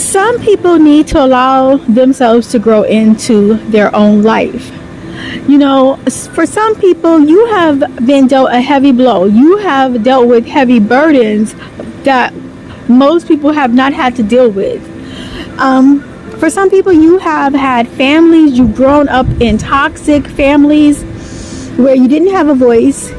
Some people need to allow themselves to grow into their own life. You know, for some people, you have been dealt a heavy blow. You have dealt with heavy burdens that most people have not had to deal with. For some people, you have had families, you've grown up in toxic families where you didn't have a voice,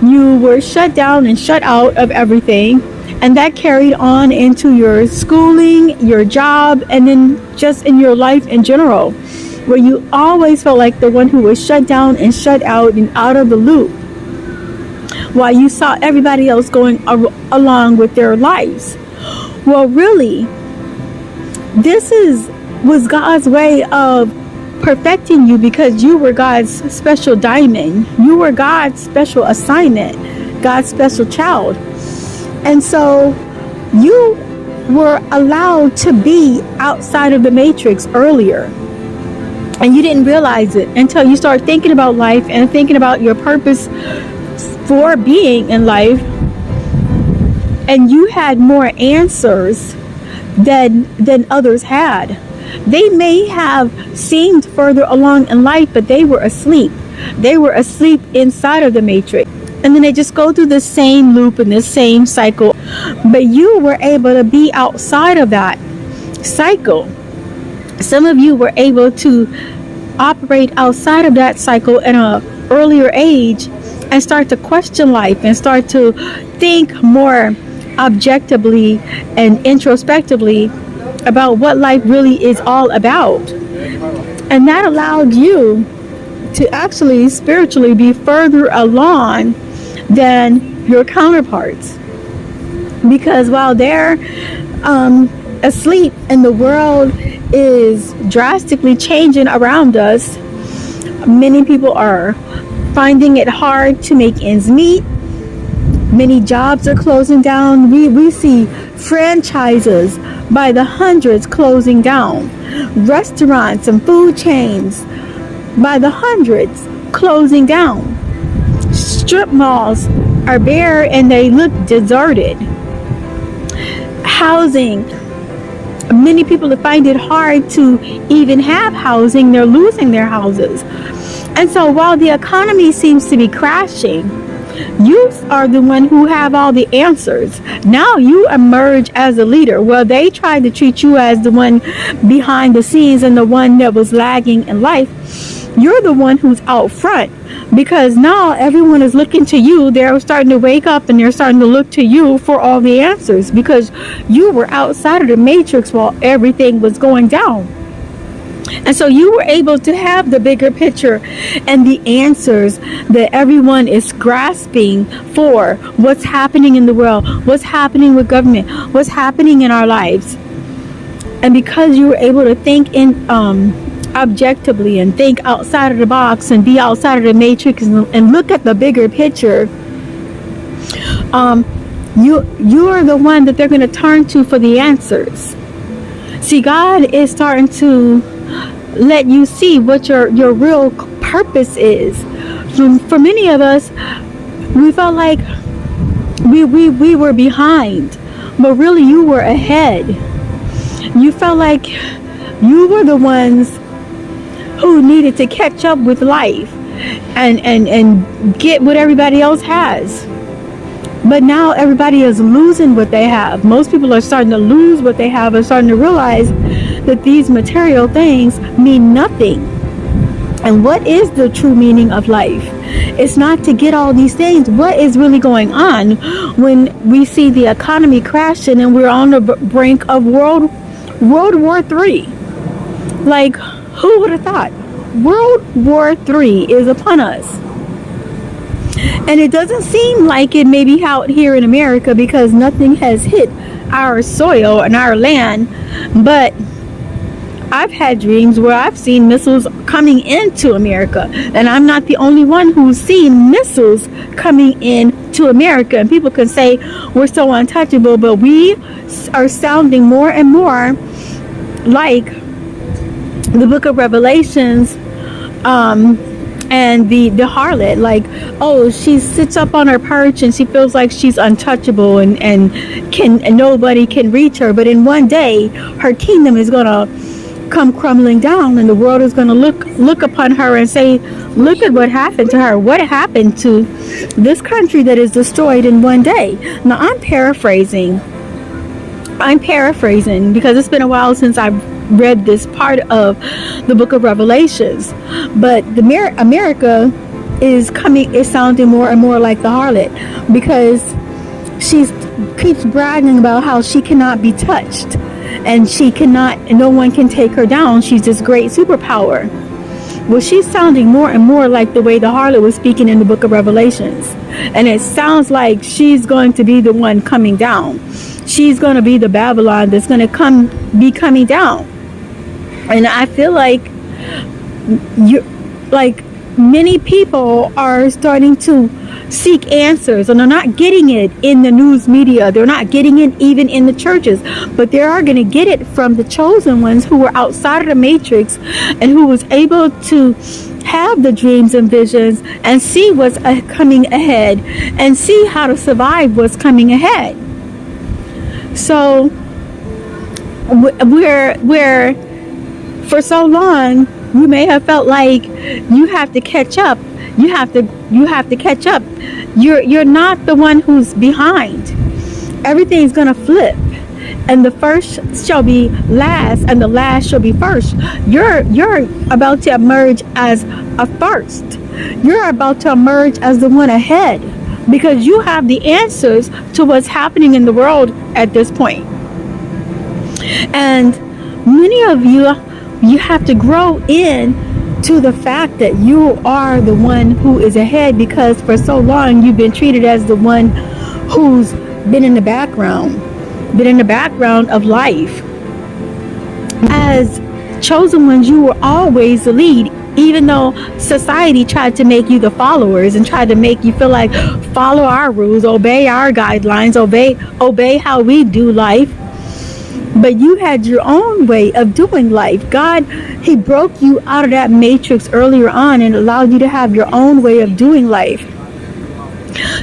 you were shut down and shut out of everything, and that carried on into your schooling, your job, and then just in your life in general, where you always felt like the one who was shut down and shut out and out of the loop, while you saw everybody else going along with their lives. Well, really, was God's way of perfecting you, because you were God's special diamond. You were God's special assignment, God's special child. And so you were allowed to be outside of the matrix earlier. And you didn't realize it until you start thinking about life and thinking about your purpose for being in life. And you had more answers than others had. They may have seemed further along in life, but they were asleep. They were asleep inside of the matrix. And then they just go through the same loop and the same cycle. But you were able to be outside of that cycle. Some of you were able to operate outside of that cycle at an earlier age and start to question life and start to think more objectively and introspectively about what life really is all about. And that allowed you to actually spiritually be further along than your counterparts. Because while they're asleep and the world is drastically changing around us, many people are finding it hard to make ends meet. Many jobs are closing down. We see franchises by the hundreds closing down. Restaurants and food chains by the hundreds closing down. Strip malls are bare and they look deserted. Housing. Many people find it hard to even have housing. They're losing their houses. And so while the economy seems to be crashing, you are the one who have all the answers. Now you emerge as a leader. Well, they tried to treat you as the one behind the scenes and the one that was lagging in life. You're the one who's out front, because now everyone is looking to you. They're starting to wake up and they're starting to look to you for all the answers, because you were outside of the matrix while everything was going down. And so you were able to have the bigger picture and the answers that everyone is grasping for what's happening in the world, what's happening with government, what's happening in our lives. And because you were able to think in objectively and think outside of the box and be outside of the matrix and look at the bigger picture, you're the one that they're going to turn to for the answers. See, God is starting to let you see what your real purpose is. For many of us, we felt like we were behind, but really you were ahead. You felt like you were the ones who needed to catch up with life and get what everybody else has. But now everybody is losing what they have. Most people are starting to lose what they have and starting to realize that these material things mean nothing. And what is the true meaning of life? It's not to get all these things. What is really going on when we see the economy crashing and we're on the brink of World War III? Like, who would have thought? World War III is upon us. And it doesn't seem like it may be out here in America, because nothing has hit our soil and our land. But I've had dreams where I've seen missiles coming into America. And I'm not the only one who's seen missiles coming into America. And people can say we're so untouchable, but we are sounding more and more like the book of Revelations, and the harlot, like, oh, she sits up on her perch and she feels like she's untouchable, and nobody can reach her. But in one day, her kingdom is gonna come crumbling down, and the world is gonna look upon her and say, look at what happened to her. What happened to this country that is destroyed in one day? Now I'm paraphrasing because it's been a while since I've read this part of the book of Revelations. But America is sounding more and more like the harlot, because she keeps bragging about how she cannot be touched, and no one can take her down. She's this great superpower. Well, she's sounding more and more like the way the harlot was speaking in the book of Revelations. And it sounds like she's going to be the one coming down. She's going to be the Babylon that's going to be coming down. And I feel like many people are starting to seek answers, and they're not getting it in the news media. They're not getting it even in the churches, but they are going to get it from the chosen ones who were outside of the matrix, and who was able to have the dreams and visions and see what's coming ahead, and see how to survive what's coming ahead. So we're for so long, you may have felt like you have to catch up. You have to catch up. You're not the one who's behind. Everything's gonna flip, and the first shall be last, and the last shall be first. You're about to emerge as a first. You're about to emerge as the one ahead, because you have the answers to what's happening in the world at this point. And many of you have to grow in to the fact that you are the one who is ahead, because for so long you've been treated as the one who's been in the background of life. As chosen ones, you were always the lead, even though society tried to make you the followers and tried to make you feel like, follow our rules, obey our guidelines, obey how we do life. But you had your own way of doing life. God, He broke you out of that matrix earlier on and allowed you to have your own way of doing life.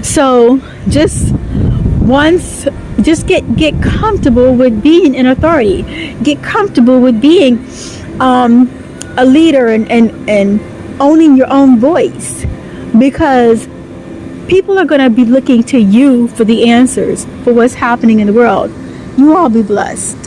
So just get comfortable with being in authority. Get comfortable with being a leader and owning your own voice, because people are going to be looking to you for the answers for what's happening in the world. You all be blessed.